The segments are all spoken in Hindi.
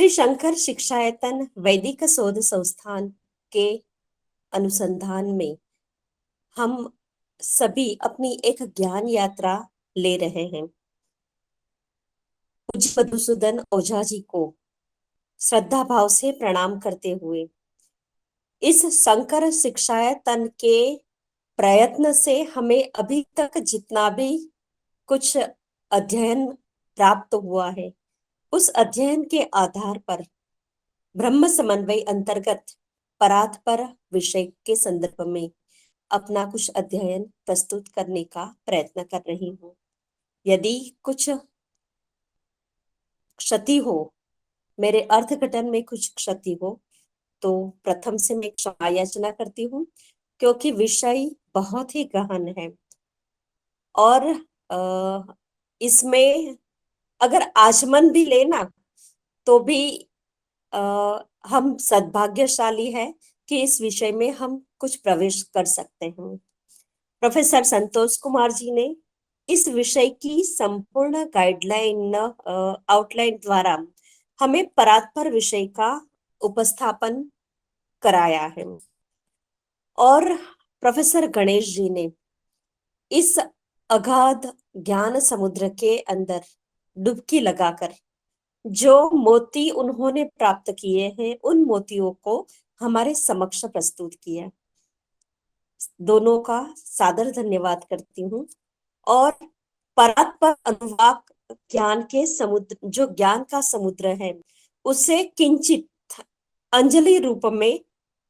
श्री शंकर शिक्षायतन वैदिक शोध संस्थान के अनुसंधान में हम सभी अपनी एक ज्ञान यात्रा ले रहे हैं। पूज्य मधुसूदन ओझा जी को श्रद्धा भाव से प्रणाम करते हुए इस शंकर शिक्षायतन के प्रयत्न से हमें अभी तक जितना भी कुछ अध्ययन प्राप्त हुआ है, उस अध्ययन के आधार पर ब्रह्म समन्वय अंतर्गत परात्पर विषय के संदर्भ में अपना कुछ अध्ययन प्रस्तुत करने का प्रयत्न कर रही हूँ। यदि कुछ क्षति हो, मेरे अर्थघटन में कुछ क्षति हो, तो प्रथम से मैं क्षमा याचना करती हूँ, क्योंकि विषय बहुत ही गहन है और इसमें अगर आचमन भी लेना तो भी हम सद्भाग्यशाली है कि इस विषय में हम कुछ प्रवेश कर सकते हैं। प्रोफेसर संतोष कुमार जी ने इस विषय की संपूर्ण गाइडलाइन आउटलाइन द्वारा हमें परात्पर विषय का उपस्थापन कराया है और प्रोफेसर गणेश जी ने इस अगाध ज्ञान समुद्र के अंदर डुबकी लगाकर जो मोती उन्होंने प्राप्त किए हैं, उन मोतियों को हमारे समक्ष प्रस्तुत किया। दोनों का सादर धन्यवाद करती हूँ और परात्पर अनुवाक ज्ञान के समुद्र, जो ज्ञान का समुद्र है, उसे किंचित अंजलि रूप में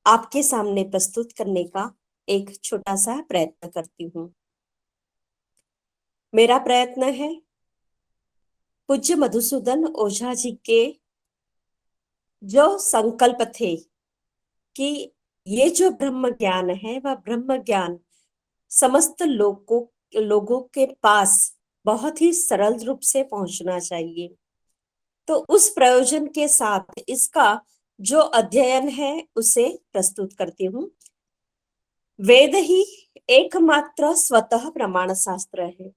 आपके सामने प्रस्तुत करने का एक छोटा सा प्रयत्न करती हूँ। मेरा प्रयत्न है पूज्य मधुसूदन ओझा जी के जो संकल्प थे कि ये जो ब्रह्म ज्ञान है, वह ब्रह्म ज्ञान समस्त लोगों के पास बहुत ही सरल रूप से पहुंचना चाहिए। तो उस प्रयोजन के साथ इसका जो अध्ययन है उसे प्रस्तुत करती हूँ। वेद ही एकमात्र स्वतः प्रमाण शास्त्र है,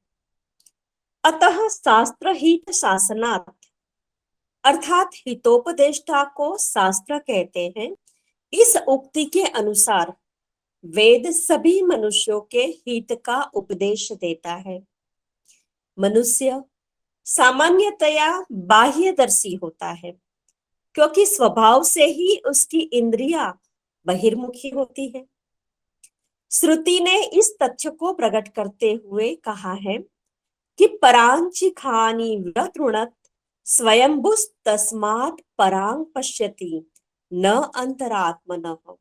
अतः शास्त्र हित शासनात् अर्थात हितोपदेष्टा को शास्त्र कहते हैं। इस उक्ति के अनुसार वेद सभी मनुष्यों के हित का उपदेश देता है। मनुष्य सामान्यतया बाह्यदर्शी होता है, क्योंकि स्वभाव से ही उसकी इंद्रियां बहिर्मुखी होती है। श्रुति ने इस तथ्य को प्रकट करते हुए कहा है कि परांचिखानि व्यतृणत स्वयंभुस्तस्मात् परां पश्यति न अंतरात्मनः।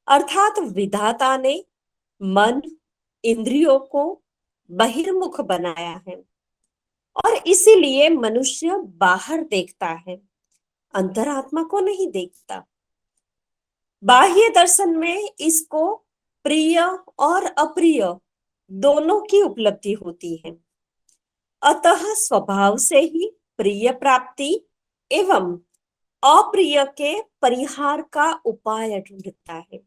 अर्थात विधाता ने मन इंद्रियों को बहिर्मुख बनाया है और इसीलिए मनुष्य बाहर देखता है, अंतरात्मा को नहीं देखता। बाह्य दर्शन में इसको प्रिय और अप्रिय दोनों की उपलब्धि होती है, अतः स्वभाव से ही प्रिय प्राप्ति एवं अप्रिय के परिहार का उपाय ढूंढता है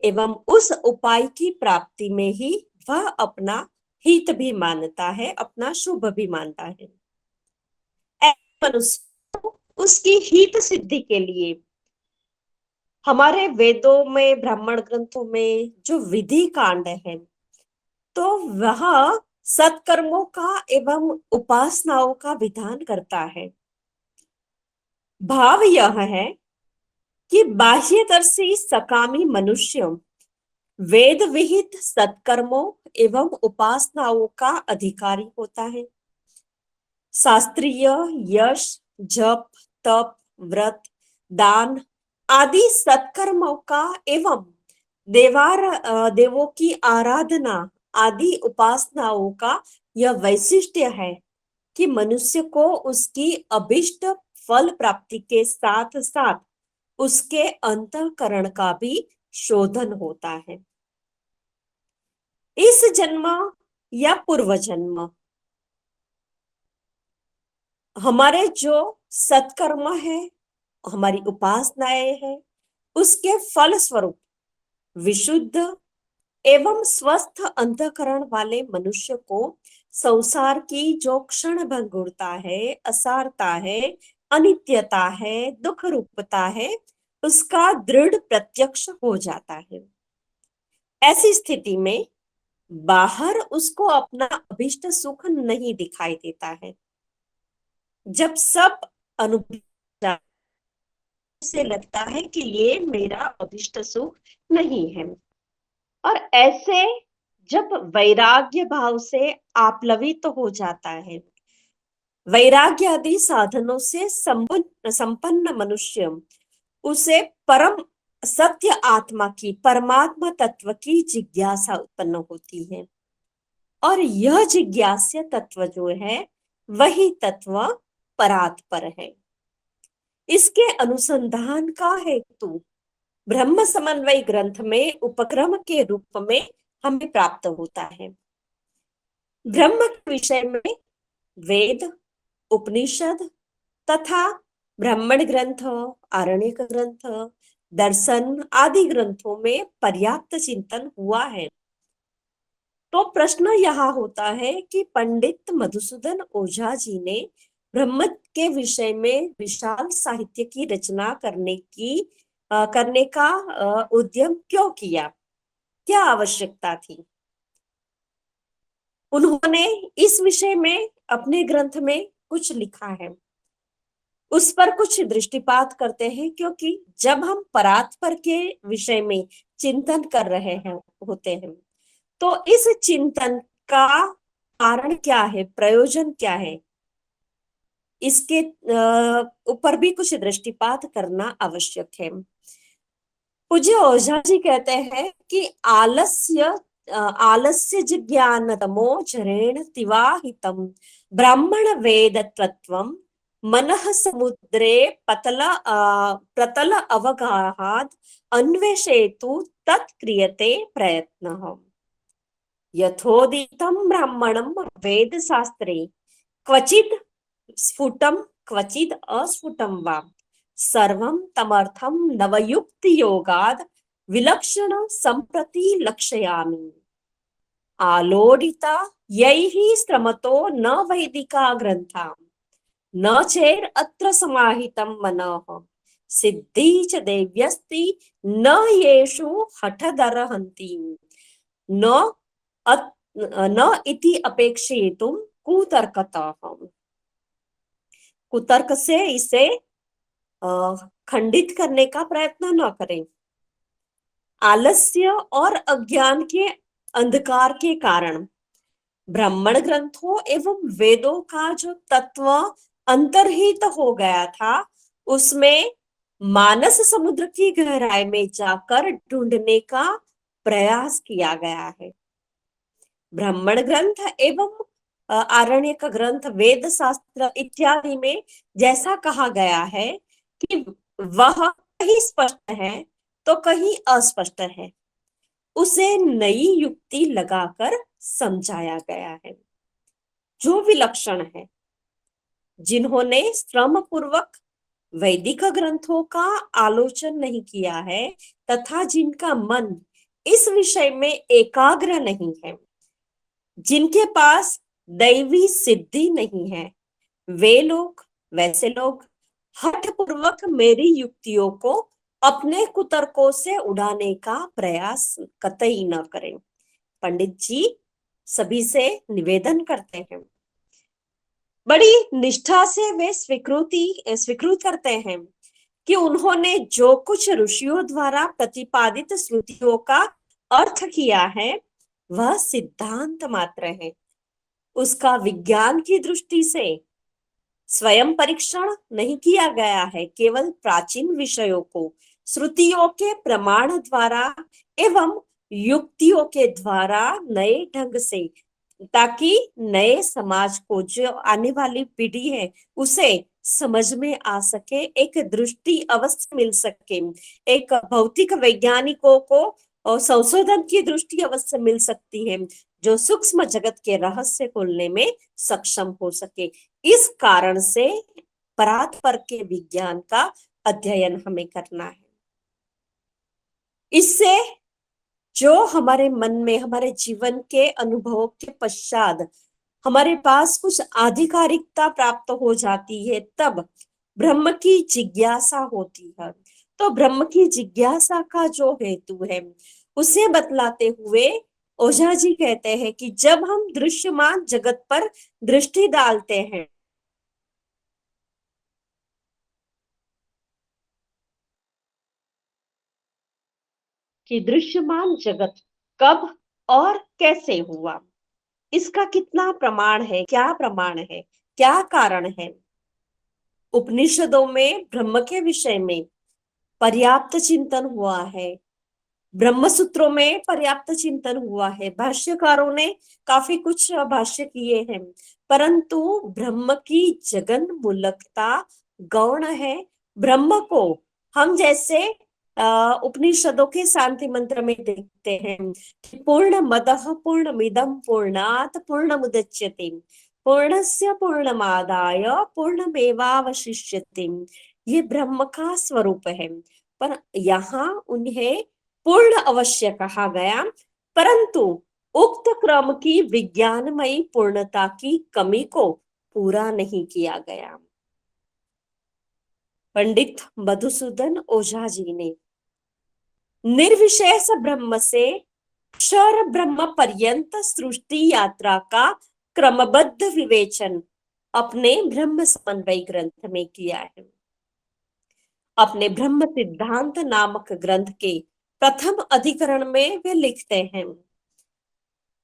एवं उस उपाय की प्राप्ति में ही वह अपना हित भी मानता है, अपना शुभ भी मानता है। मनुष्य को उसकी हित सिद्धि के लिए हमारे वेदों में, ब्राह्मण ग्रंथों में जो विधि कांड है, तो वह सत्कर्मों का एवं उपासनाओं का विधान करता है। भाव यह है कि बाह्यदर्शी सकामी मनुष्य वेद विहित सत्कर्मों एवं उपासनाओं का अधिकारी होता है। शास्त्रीय यश, जप, तप, व्रत, दान आदि सत्कर्मों का एवं देवों की आराधना आदि उपासनाओं का यह वैशिष्ट्य है कि मनुष्य को उसकी अभिष्ट फल प्राप्ति के साथ साथ उसके अंतःकरण का भी शोधन होता है। इस जन्म या पूर्व जन्म हमारे जो सत्कर्म है, हमारी उपासनाएं हैं, उसके फल स्वरूप विशुद्ध एवं स्वस्थ अंतःकरण वाले मनुष्य को संसार की जो क्षण भंगुरता है, असारता है, अनित्यता है, दुख रूपता है, उसका दृढ़ प्रत्यक्ष हो जाता है। ऐसी स्थिति में बाहर उसको अपना अभिष्ट सुख नहीं दिखाई देता है। जब सब अनुभव से लगता है कि ये मेरा अभिष्ट सुख नहीं है, और ऐसे जब वैराग्य भाव से आप्लवित तो हो जाता है, वैराग्य आदि साधनों से संपन्न मनुष्य उसे परम सत्य आत्मा की, परमात्मा तत्व की जिज्ञासा उत्पन्न होती है। और यह जिज्ञास्य तत्व जो है वही तत्व परात्पर है। इसके अनुसंधान का हेतु ब्रह्म समन्वय ग्रंथ में उपक्रम के रूप में हमें प्राप्त होता है। ब्रह्म के विषय में वेद, उपनिषद तथा ब्राह्मण ग्रंथ, आरण्यक ग्रंथ, दर्शन आदि ग्रंथों में पर्याप्त चिंतन हुआ है। तो प्रश्न यहाँ होता है कि पंडित मधुसूदन ओझा जी ने ब्रह्म के विषय में विशाल साहित्य की रचना करने का उद्यम क्यों किया, क्या आवश्यकता थी। उन्होंने इस विषय में अपने ग्रंथ में कुछ लिखा है, उस पर कुछ दृष्टिपात करते हैं। क्योंकि जब हम परात्पर के विषय में चिंतन कर रहे हैं होते हैं, तो इस चिंतन का कारण क्या है, प्रयोजन क्या है, इसके ऊपर भी कुछ दृष्टिपात करना आवश्यक है। पूज्य ओझा जी कहते हैं कि आलस्य जिज्ञान तमो जरेण तिवाहितम ब्राह्मण वेद तत्वम मनः समुद्रे प्रतल अवगाहात् अन्वेषयतु तत्क्रियते प्रयत्नः। यथोदितं ब्राह्मणं वेदशास्त्रे क्वचित् स्फुटं क्वचित् अस्फुटं वा सर्वं तमर्थं नवयुक्तियोगाद् विलक्षण सम्प्रति लक्षयामि। आलोडिता यैः श्रमतो न वैदिका ग्रन्था न चेर अत्र समाहितं मनः सिद्धि च देव्यस्ति न येषु हठदर्हन्ति न इति अपेक्षयितुं कुतर्कतः। कुतर्क से इसे खंडित करने का प्रयत्न न करें। आलस्य और अज्ञान के अंधकार के कारण ब्राह्मण ग्रंथों एवं वेदों का जो तत्व अंतर्हित हो गया था, उसमें मानस समुद्र की गहराई में जाकर ढूंढने का प्रयास किया गया है। ब्राह्मण ग्रंथ एवं आरण्यक ग्रंथ, वेद शास्त्र इत्यादि में जैसा कहा गया है कि वह कहीं स्पष्ट है तो कहीं अस्पष्ट है, उसे नई युक्ति लगाकर समझाया गया है। जो विलक्षण है, जिन्होंने श्रम पूर्वक वैदिक ग्रंथों का आलोचन नहीं किया है तथा जिनका मन इस विषय में एकाग्र नहीं है, जिनके पास दैवी सिद्धि नहीं है, वैसे लोग हठ पूर्वक मेरी युक्तियों को अपने कुतर्कों से उड़ाने का प्रयास कतई न करें। पंडित जी सभी से निवेदन करते हैं, बड़ी निष्ठा से वे स्वीकृत करते हैं कि उन्होंने जो कुछ ऋषियों द्वारा प्रतिपादित श्रुतियों का अर्थ किया है वह सिद्धांत मात्र है। उसका विज्ञान की दृष्टि से स्वयं परीक्षण नहीं किया गया है, केवल प्राचीन विषयों को श्रुतियों के प्रमाण द्वारा एवं युक्तियों के द्वारा नए ढंग से, ताकि नए समाज को, जो आने वाली पीढ़ी है, उसे समझ में आ सके, एक दृष्टि अवश्य मिल सके, एक भौतिक वैज्ञानिकों को संशोधन की दृष्टि अवश्य मिल सकती है, जो सूक्ष्म जगत के रहस्य खोलने में सक्षम हो सके। इस कारण से परात्पर के विज्ञान का अध्ययन हमें करना है। इससे जो हमारे मन में, हमारे जीवन के अनुभव के पश्चात हमारे पास कुछ आधिकारिकता प्राप्त हो जाती है, तब ब्रह्म की जिज्ञासा होती है। तो ब्रह्म की जिज्ञासा का जो हेतु है उसे बतलाते हुए ओझा जी कहते हैं कि जब हम दृश्यमान जगत पर दृष्टि डालते हैं कि दृश्यमान जगत कब और कैसे हुआ, इसका कितना प्रमाण है, क्या प्रमाण है, क्या कारण है। उपनिषदों में ब्रह्म के विषय में पर्याप्त चिंतन हुआ है, ब्रह्म सूत्रों में पर्याप्त चिंतन हुआ है, भाष्यकारों ने काफी कुछ भाष्य किए हैं, परंतु ब्रह्म की जगन मूलकता गौण है। ब्रह्म को हम जैसे उपनिषदों के शांति मंत्र में देखते हैं कि पूर्ण मदः पूर्णमिदं पूर्णात् पूर्णमुदच्यते पूर्णस्य पूर्णमादाय पूर्णमेवावशिष्यते। ये ब्रह्म का स्वरूप है, पर यहाँ उन्हें पूर्ण अवश्य कहा गया, परंतु उक्त क्रम की विज्ञानमयी पूर्णता की कमी को पूरा नहीं किया गया। पंडित मधुसूदन ओझा जी ने निर्विशेष ब्रह्म से क्षर ब्रह्म पर्यंत सृष्टि यात्रा का क्रमबद्ध विवेचन अपने ब्रह्म समन्वय ग्रंथ में किया है। अपने ब्रह्म सिद्धांत नामक ग्रंथ के प्रथम अधिकरण में वे लिखते हैं,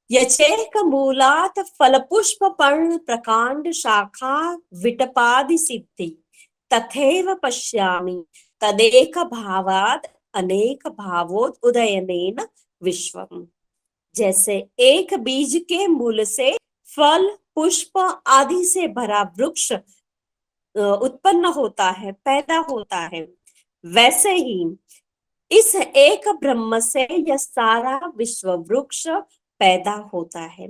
यचेक मूलात फल पुष्प पर्ण प्रकांड शाखा विटपादि सिद्धि तथैव पश्यामि तदेक भावाद अनेक भावोद उदयनेन विश्वम। जैसे एक बीज के मूल से फल पुष्प आदि से भरा वृक्ष उत्पन्न होता है, पैदा होता है, वैसे ही इस एक ब्रह्म से यह सारा विश्व वृक्ष पैदा होता है।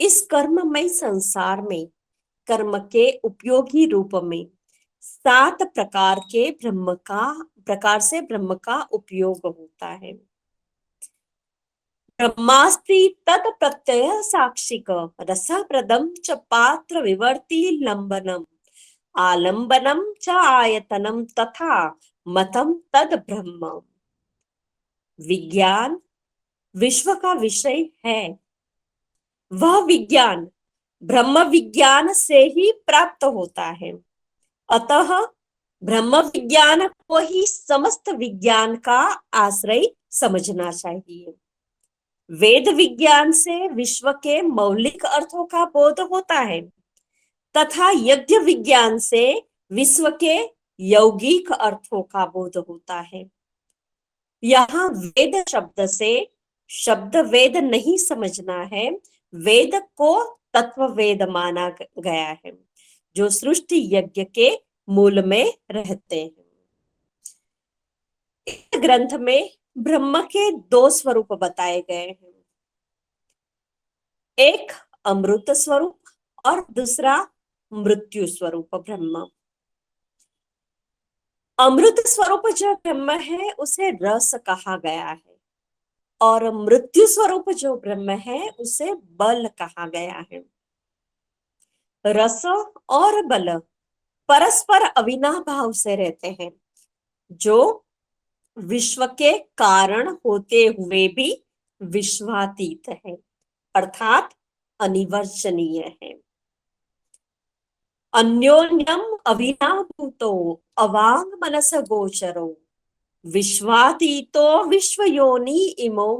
इस कर्ममय संसार में कर्म के उपयोगी रूप में 7 प्रकार से ब्रह्म का उपयोग होता है। ब्रह्मास्ति तत् प्रत्यय साक्षिक रसप्रदम च पात्र विवर्ती लंबनम आलंबनम च आयतनम तथा मतम तद ब्रह्म। विज्ञान विश्व का विषय है, वह विज्ञान ब्रह्म विज्ञान से ही प्राप्त होता है, अतः ब्रह्म विज्ञान को ही समस्त विज्ञान का आश्रय समझना चाहिए। वेद विज्ञान से विश्व के मौलिक अर्थों का बोध होता है तथा यज्ञ विज्ञान से विश्व के यौगिक अर्थों का बोध होता है। यहाँ वेद शब्द से शब्द वेद नहीं समझना है, वेद को तत्व वेद माना गया है जो सृष्टि यज्ञ के मूल में रहते हैं। इस ग्रंथ में ब्रह्म के 2 स्वरूप बताए गए हैं, एक अमृत स्वरूप और दूसरा मृत्यु स्वरूप ब्रह्म। अमृत स्वरूप जो ब्रह्म है उसे रस कहा गया है और मृत्यु स्वरूप जो ब्रह्म है उसे बल कहा गया है। रस और बल परस्पर अविनाभाव से रहते हैं, जो विश्व के कारण होते हुए भी विश्वातीत है, अर्थात अनिवर्चनीय है। अन्योन्यम अविनाभूतो अवांग मनस गोचरो विश्वातीतो विश्वयोनि इमो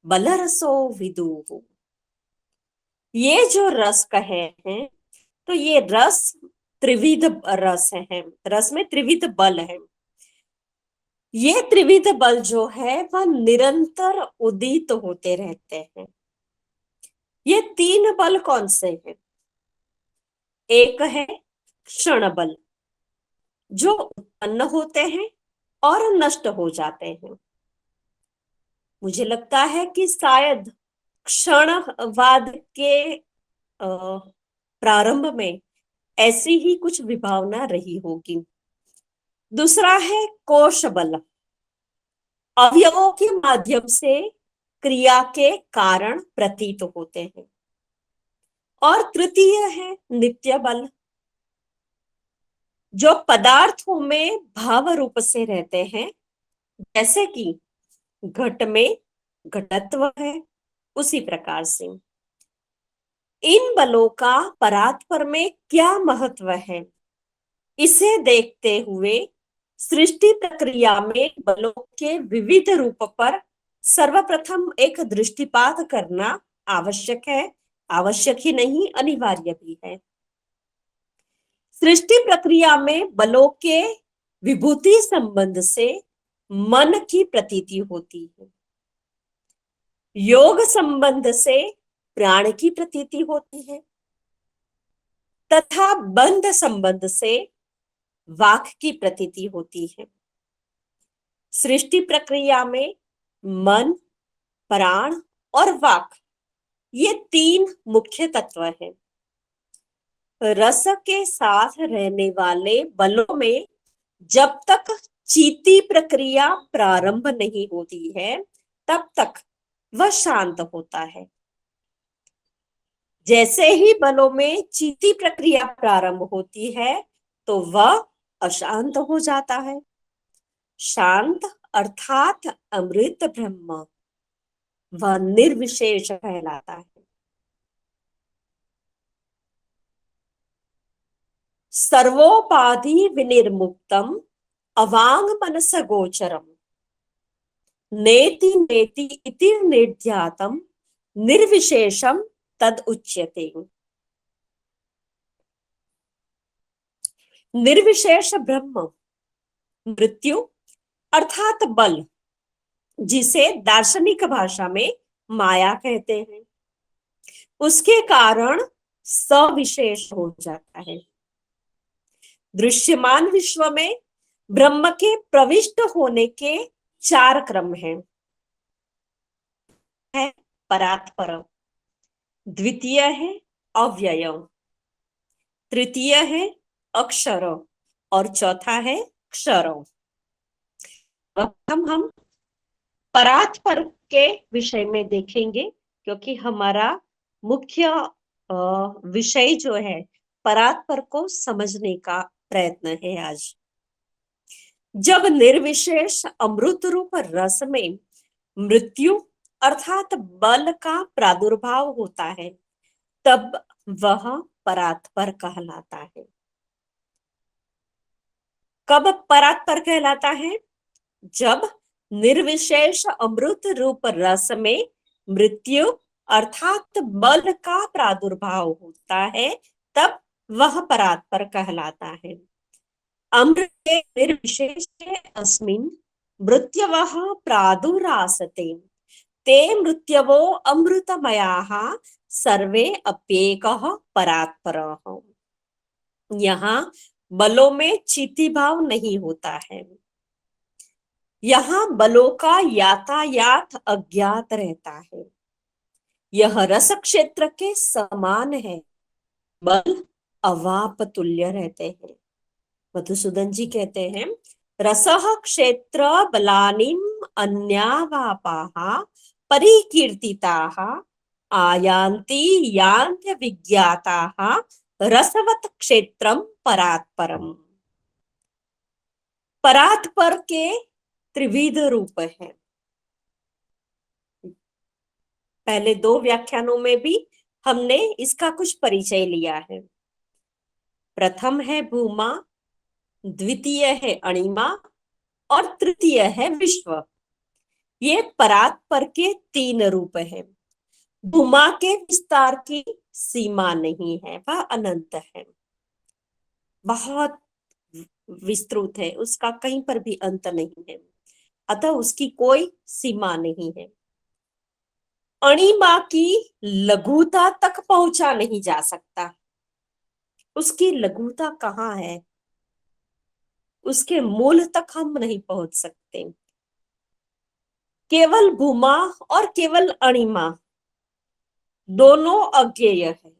बलरसो विदुः। ये जो रस कहे हैं तो ये रस त्रिविध रस है, रस में त्रिविध बल है। ये त्रिविध बल जो है वह निरंतर उदित होते रहते हैं। ये 3 बल कौन से हैं? एक है क्षण बल, जो उत्पन्न होते हैं और नष्ट हो जाते हैं। मुझे लगता है कि शायद क्षणवाद के प्रारंभ में ऐसी ही कुछ विभावना रही होगी। दूसरा है कोश बल, अवयवों के माध्यम से क्रिया के कारण प्रतीत होते हैं। और तृतीय है नित्य बल, जो पदार्थों में भाव रूप से रहते हैं, जैसे कि घट में घटत्व है, उसी प्रकार से इन बलों का परात्पर में क्या महत्व है, इसे देखते हुए सृष्टि प्रक्रिया में बलों के विविध रूप पर सर्वप्रथम एक दृष्टिपात करना आवश्यक है। आवश्यक ही नहीं, अनिवार्य भी है। सृष्टि प्रक्रिया में बलों के विभूति संबंध से मन की प्रतीति होती है, योग संबंध से प्राण की प्रतीति होती है, तथा बंध संबंध से वाक की प्रतीति होती है। सृष्टि प्रक्रिया में मन, प्राण और वाक, ये तीन मुख्य तत्व हैं। रस के साथ रहने वाले बलों में जब तक चीती प्रक्रिया प्रारंभ नहीं होती है, तब तक वह शांत होता है। जैसे ही बलों में चीती प्रक्रिया प्रारंभ होती है, तो वह अशांत हो जाता है। शांत अर्थात अमृत ब्रह्म, वह निर्विशेष कहलाता है। सर्वोपाधि विनिर्मुक्तम अवांग मनस गोचरम नेति नेति इति निर्ध्यातम निर्विशेषम तद उच्यते। निर्विशेष ब्रह्म मृत्यु अर्थात बल, जिसे दार्शनिक भाषा में माया कहते हैं, उसके कारण सविशेष हो जाता है। दृश्यमान विश्व में ब्रह्म के प्रविष्ट होने के चार क्रम हैं। है परात्पर, द्वितीय है अव्यय, तृतीय है अक्षर और चौथा है क्षर। हम परात्पर के विषय में देखेंगे, क्योंकि हमारा मुख्य विषय जो है परात्पर को समझने का प्रयत्न है आज। जब निर्विशेष अमृत रूप रस में मृत्यु अर्थात बल का प्रादुर्भाव होता है, तब वह परात्पर कहलाता है। कब परात्पर कहलाता है? जब निर्विशेष अमृत रूप रस में मृत्यु अर्थात बल का प्रादुर्भाव होता है, तब वह परात्पर कहलाता है। अमृते निर्विशेष अस्मिन् मृत्यवः प्रादुरासते ते मृत्यवो अमृतमयाः सर्वे अप्येकः परात्परः। यहाँ बलों में चीती भाव नहीं होता है। यहाँ बलों का यातायात अज्ञात रहता है। यह रस क्षेत्र के समान है, बल अवाप तुल्य रहते हैं। मधुसूदन जी कहते हैं, रसः क्षेत्र बलानिम अन्यावापाः परिकीर्तिताः आयान्ति यान्त्य विज्ञाताः रसवत क्षेत्रम परात्परम। परात्पर के त्रिविध रूप हैं। पहले दो व्याख्यानों में भी हमने इसका कुछ परिचय लिया है। प्रथम है भूमा, द्वितीय है अणिमा और तृतीय है विश्व। ये परात्पर के तीन रूप हैं। भूमा के विस्तार की सीमा नहीं है, वह अनंत है, बहुत विस्तृत है, उसका कहीं पर भी अंत नहीं है, अतः उसकी कोई सीमा नहीं है। अणिमा की लघुता तक पहुंचा नहीं जा सकता। उसकी लघुता कहाँ है? उसके मूल तक हम नहीं पहुंच सकते। केवल भूमा और केवल अणिमा दोनों अज्ञेय है,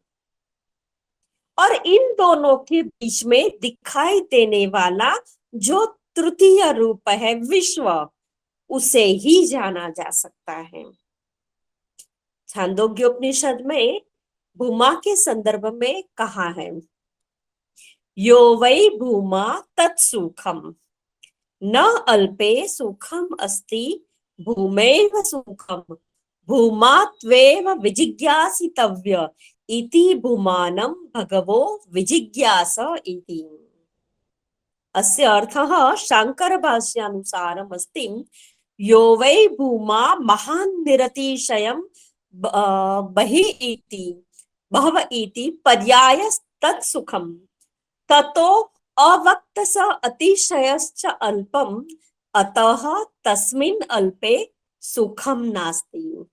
और इन दोनों के बीच में दिखाई देने वाला जो तृतीय रूप है विश्व, उसे ही जाना जा सकता है। छांदोग्योपनिषद में भूमा के संदर्भ में कहा है, यो वै भूमा तत्सुखम, न अल्पे सुखम अस्ति भूमेव सुखम, भूमात्वेव विजिज्ञासितव्य इति भूमानं भगवो विजिज्ञास इति। अस्य अर्थः शाङ्करभाष्यानुसारम् अस्ति, यो वै भूमा महान् निरतिशयं बहिः इति बहव इति पर्यायस्तत्सुखं, ततो अवक्त स अतिशयश्च अल्पम्, अतः तस्मिन् अल्पे सुखं नास्ति।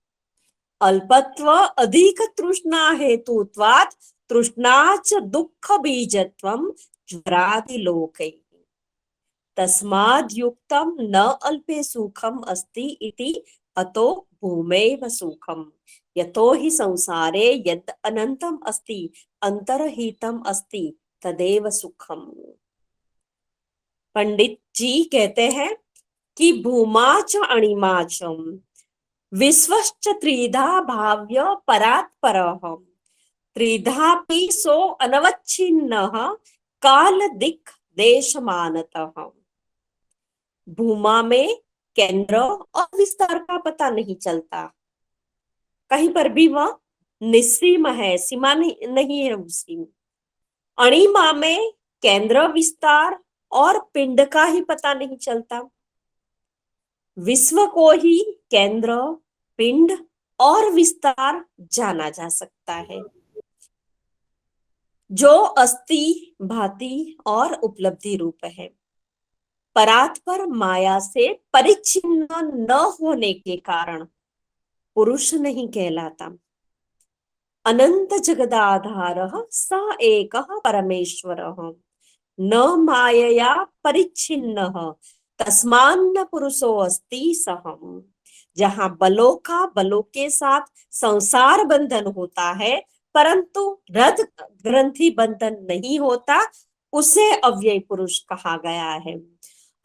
अल्पत्व अधिक तृष्णा हेतुत्वात् तृष्णा च दुःख बीजत्वं ज्वरादि लोकै, तस्माद् युक्तं न अल्पे सुखम् अस्ति इति अतो भूमेव सुखम्, यतो हि संसारे यद् अनन्तम् अस्ति अंतर्हितम् अस्ति तदेव सुखम। पंडित जी कहते हैं कि भूमा च अणिमा च विश्वश्च त्रिधा भाव्य परात् परः, त्रिधापि सो अनवच्छिन्नः काल दिक् देशमानतः। भूमा में केंद्र और विस्तार का पता नहीं चलता, कहीं पर भी वह निस्सीम है, सीमा नहीं है उसकी। अणिमा में केंद्र, विस्तार और पिंड का ही पता नहीं चलता। विश्व को ही केंद्र, पिंड और विस्तार जाना जा सकता है, जो अस्थि, भांति और उपलब्धि रूप है। परात्पर माया से परिच्छिन्न न होने के कारण पुरुष नहीं कहलाता। अनंत जगदाधारः स एकः परमेश्वरः, न मायया परिच्छिन्नः तस्मान्न पुरुषो अस्ति सहम्। जहां बलों का बलों के साथ संसार बंधन होता है परंतु हृद ग्रंथि बंधन नहीं होता, उसे अव्यय पुरुष कहा गया है।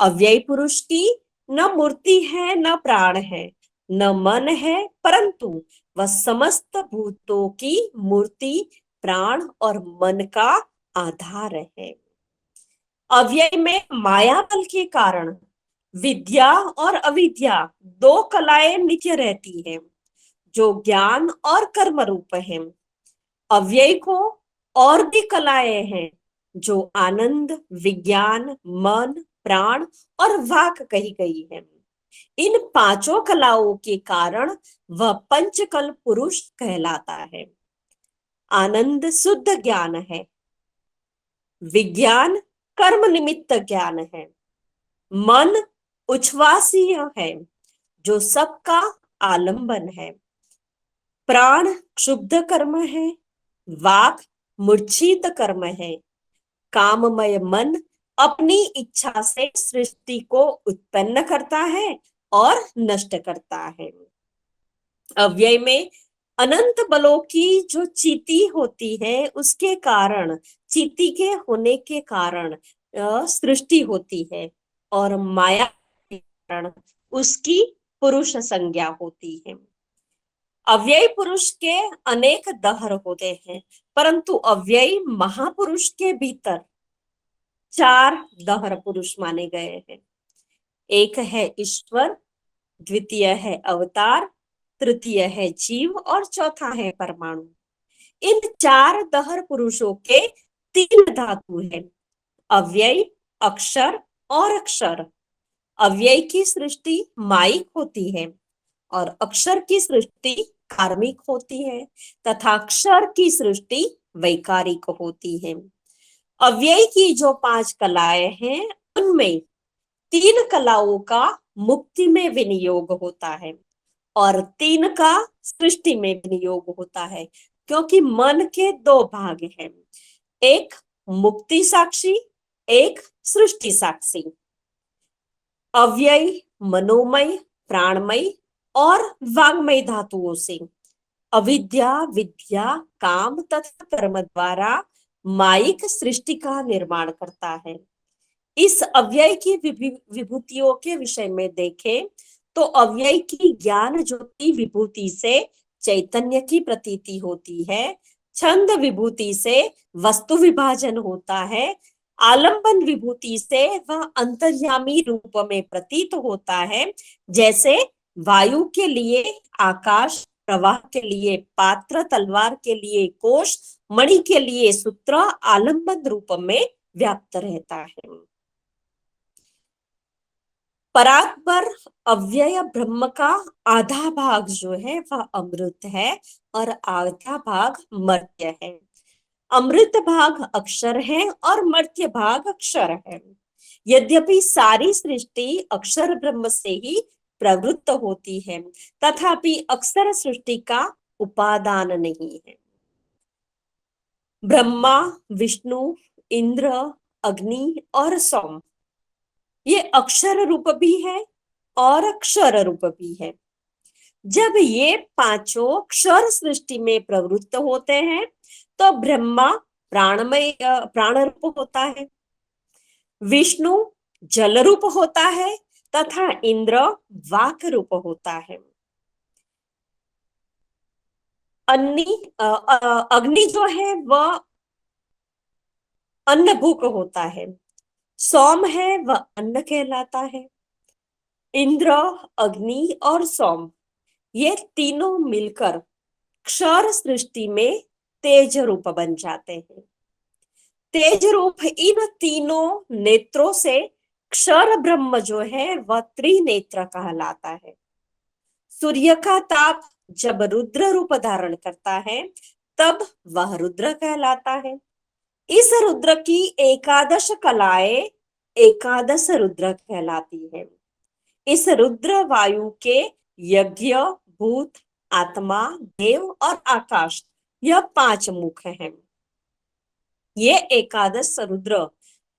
अव्यय पुरुष की न मूर्ति है, न प्राण है, न मन है, परंतु वह समस्त भूतों की मूर्ति, प्राण और मन का आधार है। अव्यय में माया बल के कारण विद्या और अविद्या दो कलाएं नित्य रहती हैं, जो ज्ञान और कर्म रूप है। अव्यय को और भी कलाएं हैं, जो आनंद, विज्ञान, मन, प्राण और वाक कही गई है। इन पांचों कलाओं के कारण वह पंचकल पुरुष कहलाता है। आनंद शुद्ध ज्ञान है, विज्ञान कर्म निमित्त ज्ञान है, मन उच्छ्वासीय है जो सबका आलंबन है, प्राण क्षुब्ध कर्म है, वाक मूर्छित कर्म है, काममय मन अपनी इच्छा से सृष्टि को उत्पन्न करता है और नष्ट करता है। अव्यय में अनंत बलों की जो चीति होती है, उसके कारण, चीति के होने के कारण सृष्टि होती है और माया के कारण उसकी पुरुष संज्ञा होती है। अव्यय पुरुष के अनेक दहर होते हैं, परंतु अव्यय महापुरुष के भीतर 4 दहर पुरुष माने गए हैं। एक है ईश्वर, द्वितीय है अवतार, तृतीय है जीव और चौथा है परमाणु। इन 4 दहर पुरुषों के 3 धातु हैं, अव्यय, अक्षर और अक्षर। अव्यय की सृष्टि माइक होती है और अक्षर की सृष्टि कार्मिक होती है तथा अक्षर की सृष्टि वैकारिक होती है। अव्यय की जो 5 कलाएं हैं, उनमें 3 कलाओं का मुक्ति में विनियोग होता है और 3 का सृष्टि में विनियोग होता है, क्योंकि मन के 2 भाग हैं, एक मुक्ति साक्षी, एक सृष्टि साक्षी। अव्यय मनोमय, प्राणमय और वाग्मय धातुओं से अविद्या, विद्या, काम तथा कर्म द्वारा माइक सृष्टि का निर्माण करता है। इस अव्यय की विभूतियों के विषय में देखें तो अव्यय की ज्ञान ज्योति विभूति से चैतन्य की प्रतीति होती है, छंद विभूति से वस्तु विभाजन होता है, आलंबन विभूति से वह अंतर्यामी रूप में प्रतीत होता है। जैसे वायु के लिए आकाश, प्रवाह के लिए पात्र, तलवार के लिए कोश, मणि के लिए सूत्र आलंबन रूप में व्याप्त रहता है। परात्पर अव्यय ब्रह्म का आधा भाग जो है वह अमृत है और आधा भाग मर्त्य है। अमृत भाग अक्षर है और मर्त्य भाग अक्षर है। यद्यपि सारी सृष्टि अक्षर ब्रह्म से ही प्रवृत्त होती है, तथापि अक्षर सृष्टि का उपादान नहीं है। ब्रह्मा, विष्णु, इंद्र, अग्नि और सोम ये अक्षर रूप भी है और अक्षर रूप भी है। जब ये पांचों अक्षर सृष्टि में प्रवृत्त होते हैं तो ब्रह्मा प्राणमय प्राण रूप होता है, विष्णु जल रूप होता है तथा इंद्र वाक रूप होता है। अग्नि जो है वह अन्न भूक होता है। सोम है वह अन्न कहलाता है। इंद्र, अग्नि और सोम ये तीनों मिलकर क्षर सृष्टि में तेज रूप बन जाते हैं। तेज रूप इन तीनों नेत्रों से क्षर ब्रह्म जो है वह त्रिनेत्र कहलाता है। सूर्य का ताप जब रुद्र रूप धारण करता है तब वह रुद्र कहलाता है। इस रुद्र की एकादश कलाएं एकादश रुद्र कहलाती है। इस रुद्र वायु के यज्ञ, भूत, आत्मा, देव और आकाश यह पांच मुख हैं। ये एकादश रुद्र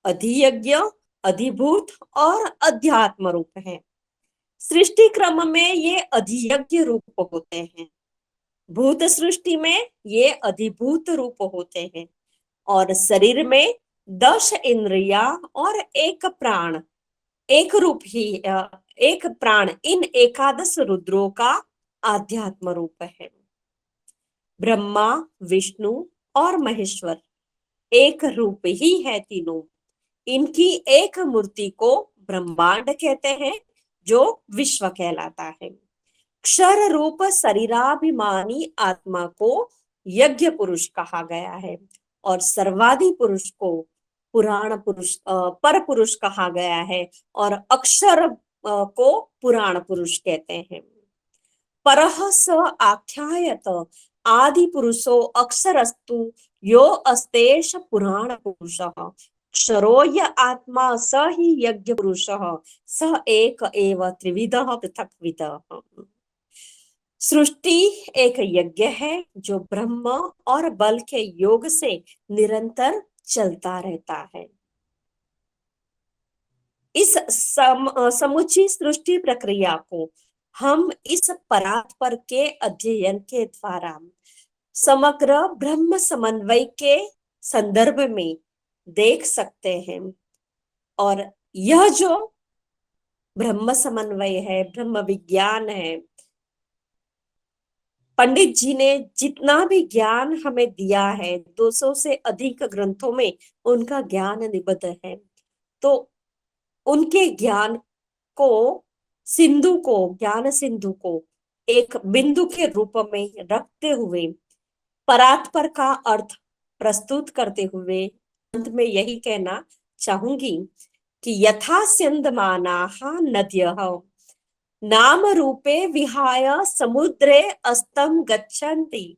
अधियज्ञ, अधिभूत और अध्यात्म रूप हैं। सृष्टि क्रम में ये अधियज्ञ रूप होते हैं, भूत सृष्टि में ये अधिभूत रूप होते हैं और शरीर में 10 इंद्रिया और एक प्राण, एक रूप ही एक प्राण इन एकादश रुद्रों का आध्यात्म रूप है। ब्रह्मा, विष्णु और महेश्वर एक रूप ही है तीनों। इनकी एक मूर्ति को ब्रह्मांड कहते हैं जो विश्व कहलाता है। क्षर रूप शरीराभिमानी आत्मा को यज्ञ पुरुष कहा गया है और सर्वादि पुरुष को पुराण पुरुष पर पुरुष कहा गया है और अक्षर को पुराण पुरुष कहते हैं। परः स आख्यायत आदि पुरुषो अक्षरस्तु यो अस्तेश पुराण पुरुषः क्षरोय आत्मा स ही यज्ञ पुरुषः स एक एव त्रिविधः पृथक्विदः। सृष्टि एक यज्ञ है जो ब्रह्म और बल के योग से निरंतर चलता रहता है। इस समुची सृष्टि प्रक्रिया को हम इस परात्पर के अध्ययन के द्वारा समग्र ब्रह्म समन्वय के संदर्भ में देख सकते हैं। और यह जो ब्रह्म समन्वय है, ब्रह्म विज्ञान है, पंडित जी ने जितना भी ज्ञान हमें दिया है, 200 से अधिक ग्रंथों में उनका ज्ञान निबद्ध है। तो उनके ज्ञान को सिंधु को ज्ञान सिंधु को एक बिंदु के रूप में रखते हुए परात्पर का अर्थ प्रस्तुत करते हुए अंत में यही कहना चाहूंगी कि यथा स्यन्दमानाः नद्यः नाम रूपे विहाय समुद्रे अस्तं गच्छन्ति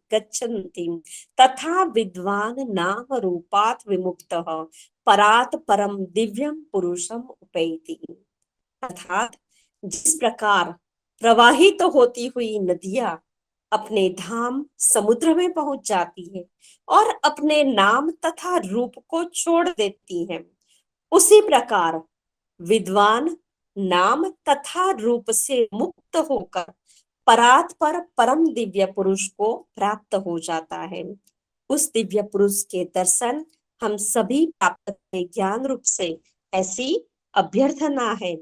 तथा विद्वान नाम रूपात् विमुक्तः परात् परम दिव्यम पुरुषम उपैति। अर्थात जिस प्रकार प्रवाहित तो होती हुई नदियां अपने धाम समुद्र में पहुंच जाती है और अपने नाम तथा रूप को छोड़ देती है, उसी प्रकार विद्वान नाम तथा रूप से मुक्त होकर परात्पर परम दिव्य पुरुष को प्राप्त हो जाता है। उस दिव्य पुरुष के दर्शन हम सभी प्राप्त करें ज्ञान रूप से, ऐसी अभ्यर्थना है।